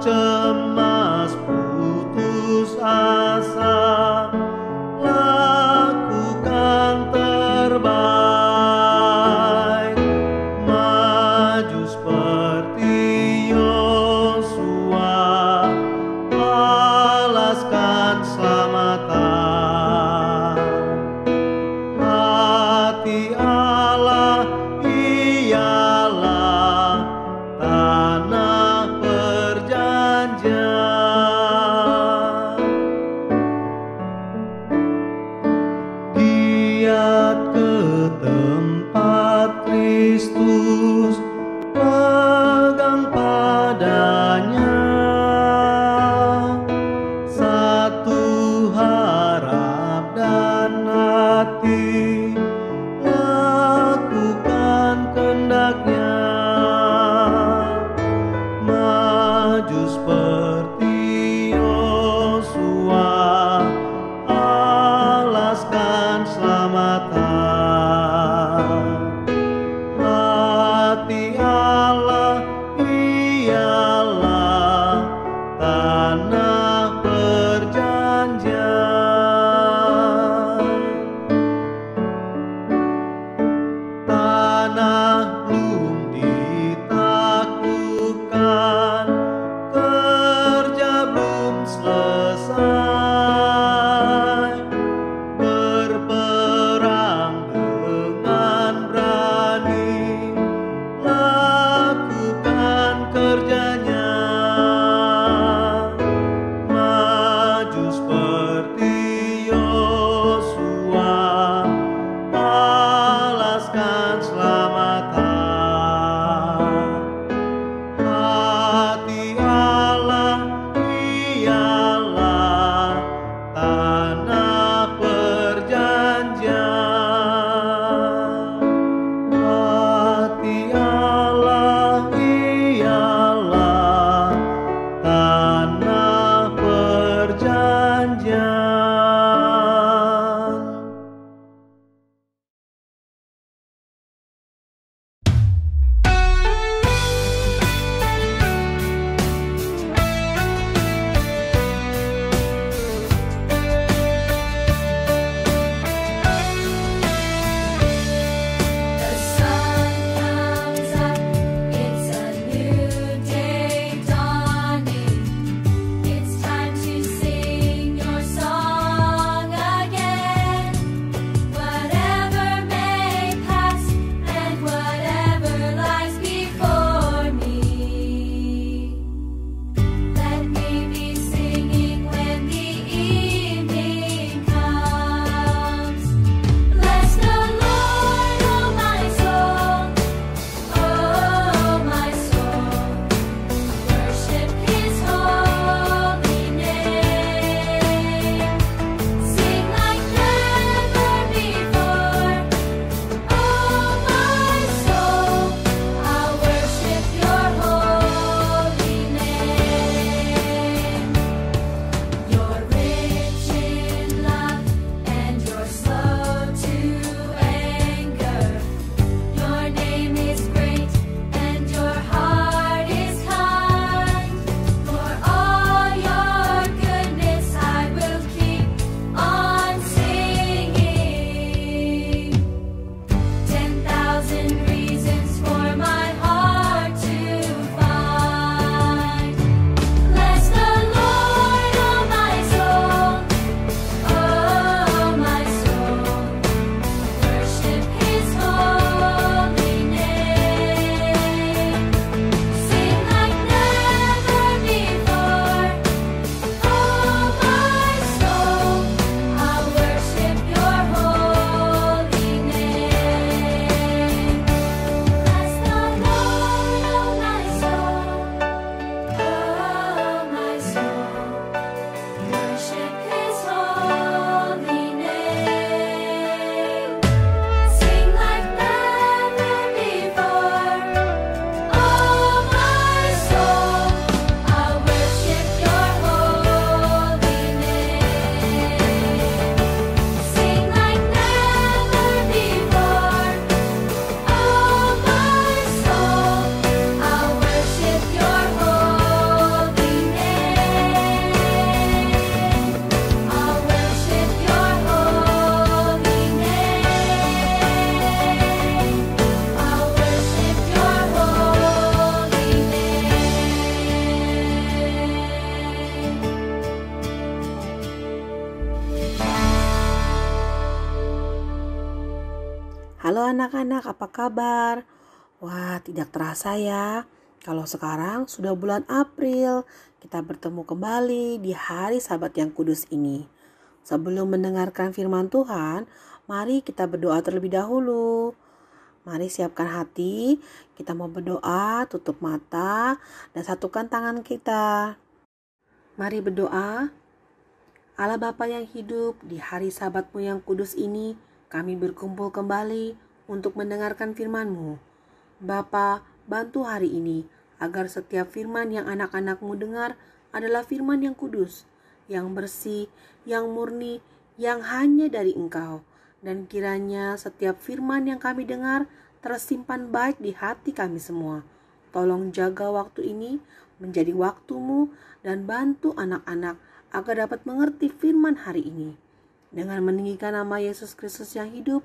cemas putus asa, lakukan terbaik, maju seperti Yosua, alaskan selamatan. Hati Allah ialah tanah perjanjian. Giat ke tempat Kristus, pegang padanya. Satu harap dan hati, lakukan kehendaknya. Maju seperti Yosua, alaskan selamatan. Hati Allah ialah tanah perjanjian. Tanah belum ditaklukkan, kerja anak-anak, apa kabar? Wah, tidak terasa ya. Kalau sekarang sudah bulan April, kita bertemu kembali di hari Sabat yang kudus ini. Sebelum mendengarkan firman Tuhan, mari kita berdoa terlebih dahulu. Mari siapkan hati, kita mau berdoa, tutup mata, dan satukan tangan kita. Mari berdoa. Allah Bapa yang hidup, di hari Sabat-Mu yang kudus ini, kami berkumpul kembali untuk mendengarkan firman-Mu. Bapa, bantu hari ini agar setiap firman yang anak-anak-Mu dengar adalah firman yang kudus, yang bersih, yang murni, yang hanya dari Engkau. Dan kiranya setiap firman yang kami dengar tersimpan baik di hati kami semua. Tolong jaga waktu ini menjadi waktu-Mu dan bantu anak-anak agar dapat mengerti firman hari ini. Dengan meninggikan nama Yesus Kristus yang hidup,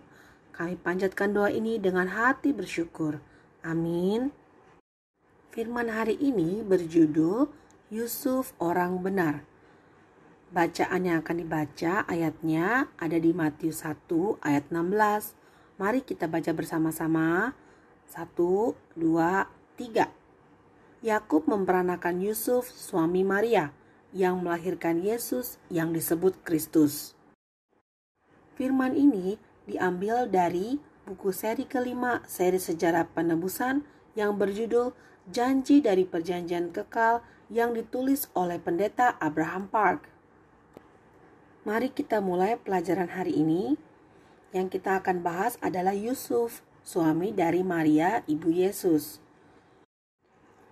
kami panjatkan doa ini dengan hati bersyukur. Amin. Firman hari ini berjudul Yusuf orang benar. Bacaan yang akan dibaca ayatnya ada di Matius 1 ayat 16. Mari kita baca bersama-sama. 1, 2, 3. Yakub memperanakan Yusuf, suami Maria, yang melahirkan Yesus yang disebut Kristus. Firman ini diambil dari buku seri kelima seri sejarah penebusan yang berjudul Janji dari Perjanjian Kekal yang ditulis oleh pendeta Abraham Park. Mari kita mulai pelajaran hari ini. Yang kita akan bahas adalah Yusuf, suami dari Maria, ibu Yesus.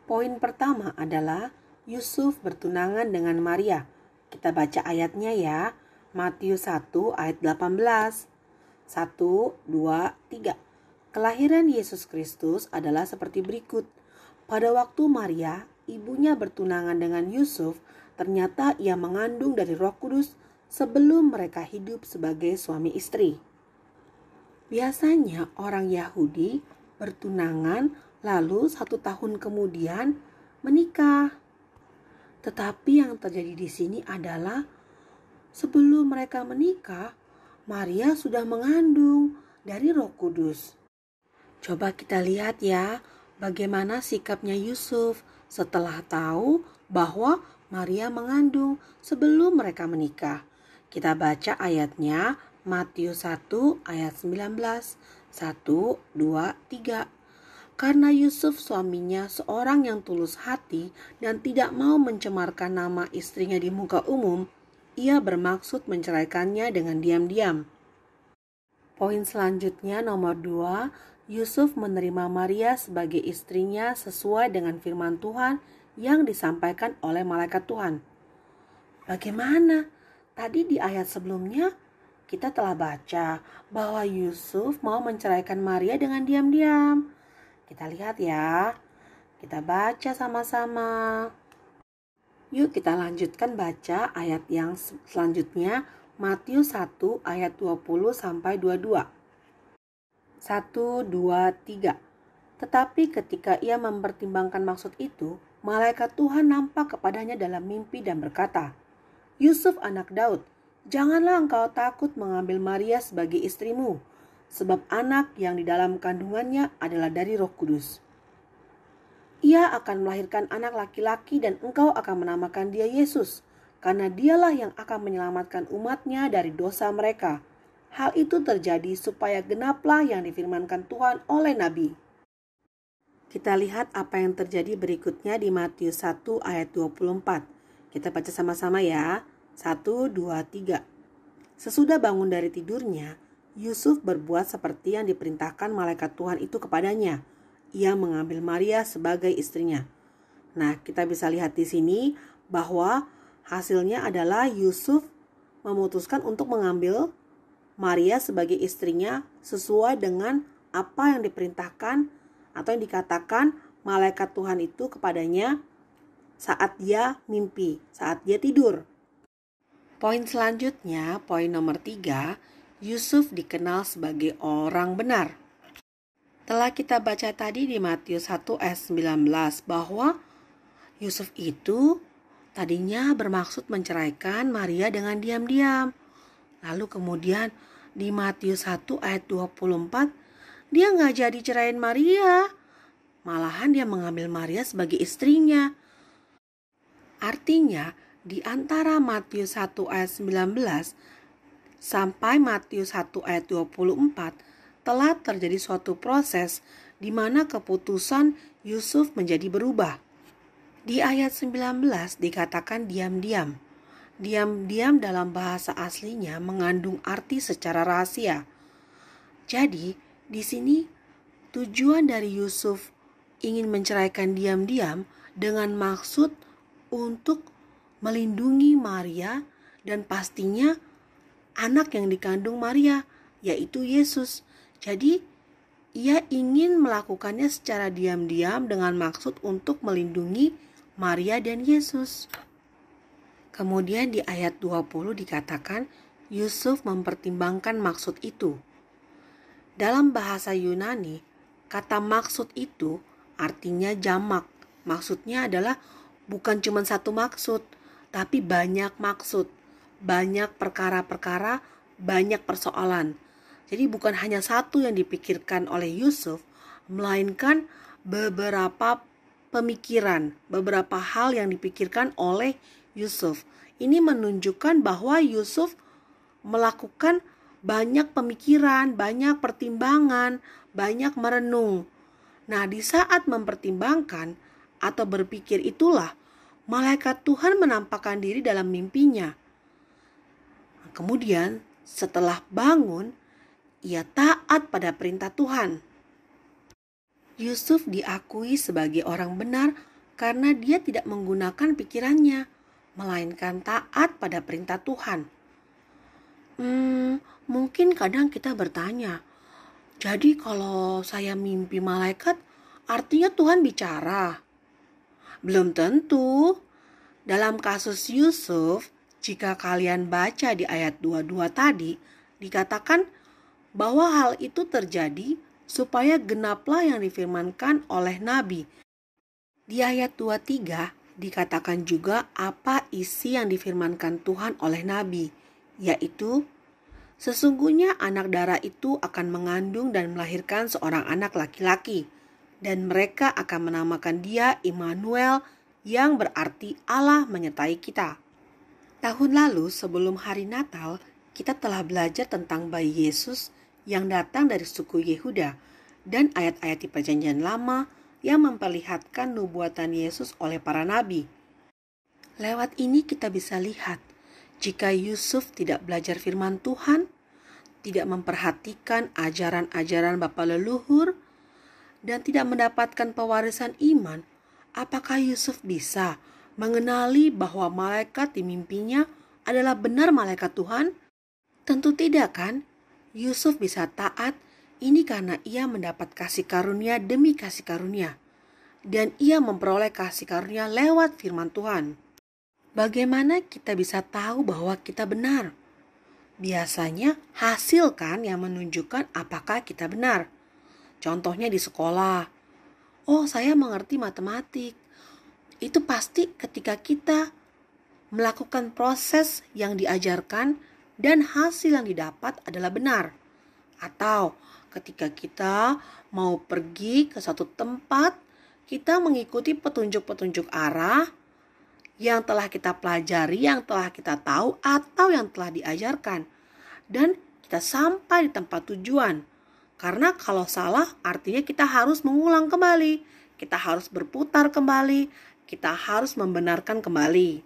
Poin pertama adalah Yusuf bertunangan dengan Maria. Kita baca ayatnya ya. Matius 1 ayat 18. 1, 2, 3. Kelahiran Yesus Kristus adalah seperti berikut. Pada waktu Maria, ibunya bertunangan dengan Yusuf, ternyata ia mengandung dari Roh Kudus sebelum mereka hidup sebagai suami istri. Biasanya orang Yahudi bertunangan lalu 1 tahun kemudian menikah. Tetapi yang terjadi di sini adalah sebelum mereka menikah, Maria sudah mengandung dari Roh Kudus. Coba kita lihat ya, bagaimana sikapnya Yusuf setelah tahu bahwa Maria mengandung sebelum mereka menikah. Kita baca ayatnya Matius 1 ayat 19. 1, 2, 3. Karena Yusuf suaminya seorang yang tulus hati dan tidak mau mencemarkan nama istrinya di muka umum, ia bermaksud menceraikannya dengan diam-diam. Poin selanjutnya nomor 2, Yusuf menerima Maria sebagai istrinya sesuai dengan firman Tuhan yang disampaikan oleh malaikat Tuhan. Bagaimana? Tadi di ayat sebelumnya kita telah baca bahwa Yusuf mau menceraikan Maria dengan diam-diam. Kita lihat ya. Kita baca sama-sama. Yuk kita lanjutkan baca ayat yang selanjutnya. Matius 1 ayat 20 sampai 22. 1, 2, 3. Tetapi ketika ia mempertimbangkan maksud itu, malaikat Tuhan nampak kepadanya dalam mimpi dan berkata, Yusuf anak Daud, janganlah engkau takut mengambil Maria sebagai istrimu, sebab anak yang di dalam kandungannya adalah dari Roh Kudus. Ia akan melahirkan anak laki-laki dan engkau akan menamakan dia Yesus, karena dialah yang akan menyelamatkan umatnya dari dosa mereka. Hal itu terjadi supaya genaplah yang difirmankan Tuhan oleh Nabi. Kita lihat apa yang terjadi berikutnya di Matius 1 ayat 24. Kita baca sama-sama ya. 1, 2, 3. Sesudah bangun dari tidurnya, Yusuf berbuat seperti yang diperintahkan malaikat Tuhan itu kepadanya. Ia mengambil Maria sebagai istrinya. Nah, kita bisa lihat di sini bahwa hasilnya adalah Yusuf memutuskan untuk mengambil Maria sebagai istrinya sesuai dengan apa yang diperintahkan atau yang dikatakan malaikat Tuhan itu kepadanya saat dia mimpi, saat dia tidur. Poin selanjutnya, poin nomor 3, Yusuf dikenal sebagai orang benar. Telah kita baca tadi di Matius 1 ayat 19 bahwa Yusuf itu tadinya bermaksud menceraikan Maria dengan diam-diam. Lalu kemudian di Matius 1 ayat 24 dia nggak jadi ceraiin Maria. Malahan dia mengambil Maria sebagai istrinya. Artinya, di antara Matius 1 ayat 19 sampai Matius 1 ayat 24 telah terjadi suatu proses di mana keputusan Yusuf menjadi berubah. Di ayat 19 dikatakan diam-diam. Diam-diam dalam bahasa aslinya mengandung arti secara rahasia. Jadi, di sini tujuan dari Yusuf ingin menceraikan diam-diam dengan maksud untuk melindungi Maria dan pastinya anak yang dikandung Maria, yaitu Yesus. Jadi, ia ingin melakukannya secara diam-diam dengan maksud untuk melindungi Maria dan Yesus. Kemudian di ayat 20 dikatakan Yusuf mempertimbangkan maksud itu. Dalam bahasa Yunani, kata maksud itu artinya jamak. Maksudnya adalah bukan cuma satu maksud, tapi banyak maksud, banyak perkara-perkara, banyak persoalan. Jadi bukan hanya satu yang dipikirkan oleh Yusuf, melainkan beberapa pemikiran, beberapa hal yang dipikirkan oleh Yusuf. Ini menunjukkan bahwa Yusuf melakukan banyak pemikiran, banyak pertimbangan, banyak merenung. Nah, di saat mempertimbangkan atau berpikir itulah, malaikat Tuhan menampakkan diri dalam mimpinya. Kemudian, setelah bangun, ia taat pada perintah Tuhan. Yusuf diakui sebagai orang benar karena dia tidak menggunakan pikirannya, melainkan taat pada perintah Tuhan. Mungkin kadang kita bertanya, jadi kalau saya mimpi malaikat, artinya Tuhan bicara? Belum tentu. Dalam kasus Yusuf, jika kalian baca di ayat 22 tadi, dikatakan bahwa hal itu terjadi supaya genaplah yang difirmankan oleh Nabi. Di ayat 23 dikatakan juga apa isi yang difirmankan Tuhan oleh Nabi, yaitu sesungguhnya anak darah itu akan mengandung dan melahirkan seorang anak laki-laki, dan mereka akan menamakan dia Immanuel, yang berarti Allah menyertai kita. Tahun lalu sebelum hari Natal, kita telah belajar tentang bayi Yesus yang datang dari suku Yehuda dan ayat-ayat di Perjanjian Lama yang memperlihatkan nubuatan Yesus oleh para nabi. Lewat ini kita bisa lihat jika Yusuf tidak belajar firman Tuhan, tidak memperhatikan ajaran-ajaran bapa leluhur, dan tidak mendapatkan pewarisan iman, apakah Yusuf bisa mengenali bahwa malaikat di mimpinya adalah benar malaikat Tuhan? Tentu tidak, kan? Yusuf bisa taat ini karena ia mendapat kasih karunia demi kasih karunia, dan ia memperoleh kasih karunia lewat firman Tuhan. Bagaimana kita bisa tahu bahwa kita benar? Biasanya hasil kan yang menunjukkan apakah kita benar. Contohnya di sekolah. Oh, saya mengerti matematik. Itu pasti ketika kita melakukan proses yang diajarkan dan hasil yang didapat adalah benar. Atau ketika kita mau pergi ke satu tempat, kita mengikuti petunjuk-petunjuk arah yang telah kita pelajari, yang telah kita tahu, atau yang telah diajarkan. Dan kita sampai di tempat tujuan. Karena kalau salah artinya kita harus mengulang kembali. Kita harus berputar kembali. Kita harus membenarkan kembali.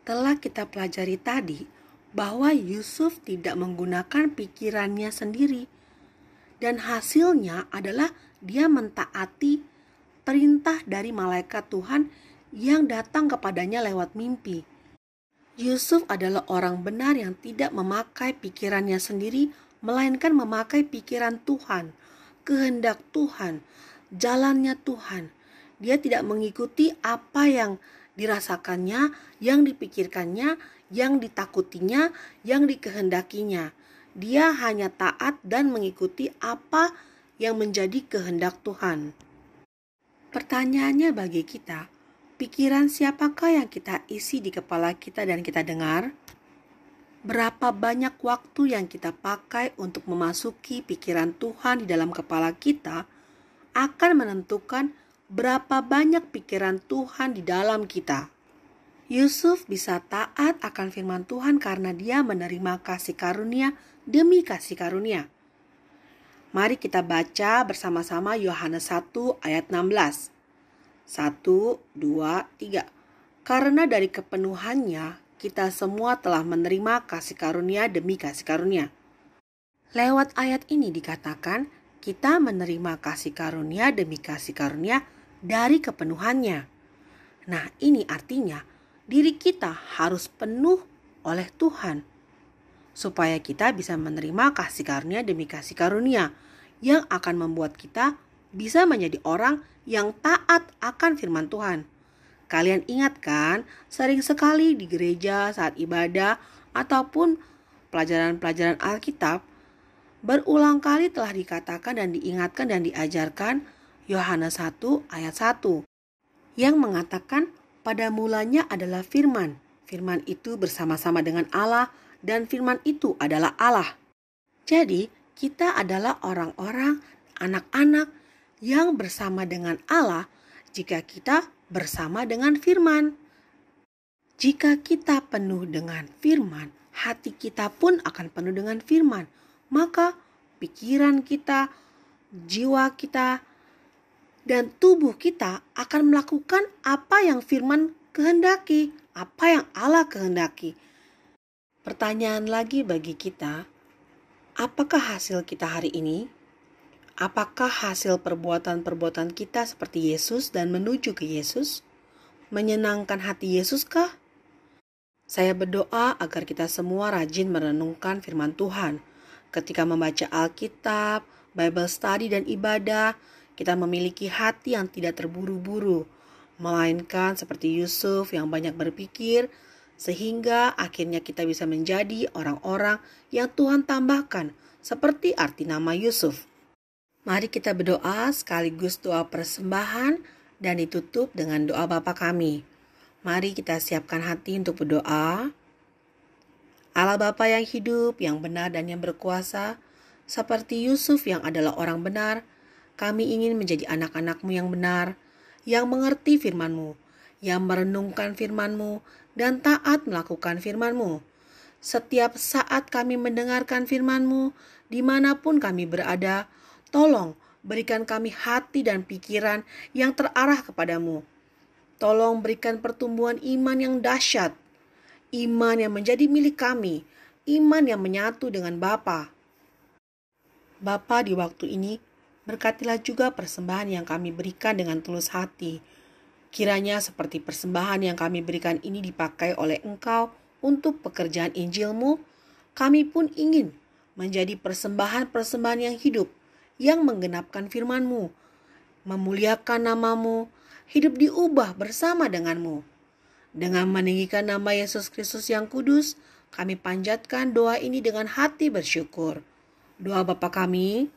Telah kita pelajari tadi bahwa Yusuf tidak menggunakan pikirannya sendiri. Dan hasilnya adalah dia mentaati perintah dari malaikat Tuhan yang datang kepadanya lewat mimpi. Yusuf adalah orang benar yang tidak memakai pikirannya sendiri, melainkan memakai pikiran Tuhan, kehendak Tuhan, jalannya Tuhan. Dia tidak mengikuti apa yang dirasakannya, yang dipikirkannya, yang ditakutinya, yang dikehendakinya. Dia hanya taat dan mengikuti apa yang menjadi kehendak Tuhan. Pertanyaannya bagi kita, pikiran siapakah yang kita isi di kepala kita dan kita dengar? Berapa banyak waktu yang kita pakai untuk memasuki pikiran Tuhan di dalam kepala kita akan menentukan berapa banyak pikiran Tuhan di dalam kita. Yusuf bisa taat akan firman Tuhan karena dia menerima kasih karunia demi kasih karunia. Mari kita baca bersama-sama Yohanes 1 ayat 16. 1, 2, 3. Karena dari kepenuhannya kita semua telah menerima kasih karunia demi kasih karunia. Lewat ayat ini dikatakan kita menerima kasih karunia demi kasih karunia dari kepenuhannya. Nah, ini artinya diri kita harus penuh oleh Tuhan supaya kita bisa menerima kasih karunia demi kasih karunia yang akan membuat kita bisa menjadi orang yang taat akan firman Tuhan. Kalian ingat kan, sering sekali di gereja saat ibadah ataupun pelajaran-pelajaran Alkitab, berulang kali telah dikatakan dan diingatkan dan diajarkan Yohanes 1 ayat 1 yang mengatakan pada mulanya adalah firman. Firman itu bersama-sama dengan Allah dan firman itu adalah Allah. Jadi kita adalah orang-orang, anak-anak yang bersama dengan Allah jika kita bersama dengan firman. Jika kita penuh dengan firman, hati kita pun akan penuh dengan firman. Maka pikiran kita, jiwa kita, dan tubuh kita akan melakukan apa yang firman kehendaki, apa yang Allah kehendaki. Pertanyaan lagi bagi kita, apakah hasil kita hari ini? Apakah hasil perbuatan-perbuatan kita seperti Yesus dan menuju ke Yesus? Menyenangkan hati Yesus kah? Saya berdoa agar kita semua rajin merenungkan firman Tuhan. Ketika membaca Alkitab, Bible study dan ibadah, kita memiliki hati yang tidak terburu-buru, melainkan seperti Yusuf yang banyak berpikir, sehingga akhirnya kita bisa menjadi orang-orang yang Tuhan tambahkan, seperti arti nama Yusuf. Mari kita berdoa sekaligus doa persembahan dan ditutup dengan doa Bapa kami. Mari kita siapkan hati untuk berdoa. Allah Bapa yang hidup, yang benar dan yang berkuasa, seperti Yusuf yang adalah orang benar, kami ingin menjadi anak-anak-Mu yang benar, yang mengerti firman-Mu, yang merenungkan firman-Mu, dan taat melakukan firman-Mu. Setiap saat kami mendengarkan firman-Mu, dimanapun kami berada, tolong berikan kami hati dan pikiran yang terarah kepadamu. Tolong berikan pertumbuhan iman yang dahsyat, iman yang menjadi milik kami, iman yang menyatu dengan Bapa. Bapa, di waktu ini, berkatilah juga persembahan yang kami berikan dengan tulus hati. Kiranya seperti persembahan yang kami berikan ini dipakai oleh Engkau untuk pekerjaan Injil-Mu, kami pun ingin menjadi persembahan-persembahan yang hidup, yang menggenapkan firman-Mu, memuliakan nama-Mu, hidup diubah bersama dengan-Mu. Dengan meninggikan nama Yesus Kristus yang kudus, kami panjatkan doa ini dengan hati bersyukur. Doa Bapa kami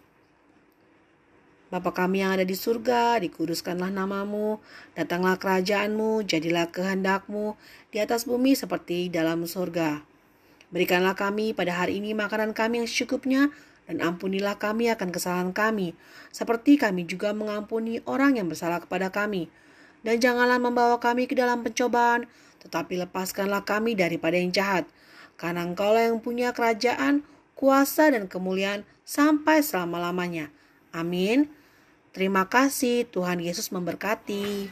yang ada di surga, dikuduskanlah nama-Mu, datanglah kerajaan-Mu, jadilah kehendak-Mu di atas bumi seperti dalam surga. Berikanlah kami pada hari ini makanan kami yang secukupnya, dan ampunilah kami akan kesalahan kami, seperti kami juga mengampuni orang yang bersalah kepada kami. Dan janganlah membawa kami ke dalam pencobaan, tetapi lepaskanlah kami daripada yang jahat. Karena Engkaulah yang punya kerajaan, kuasa dan kemuliaan sampai selama-lamanya. Amin. Terima kasih, Tuhan Yesus memberkati.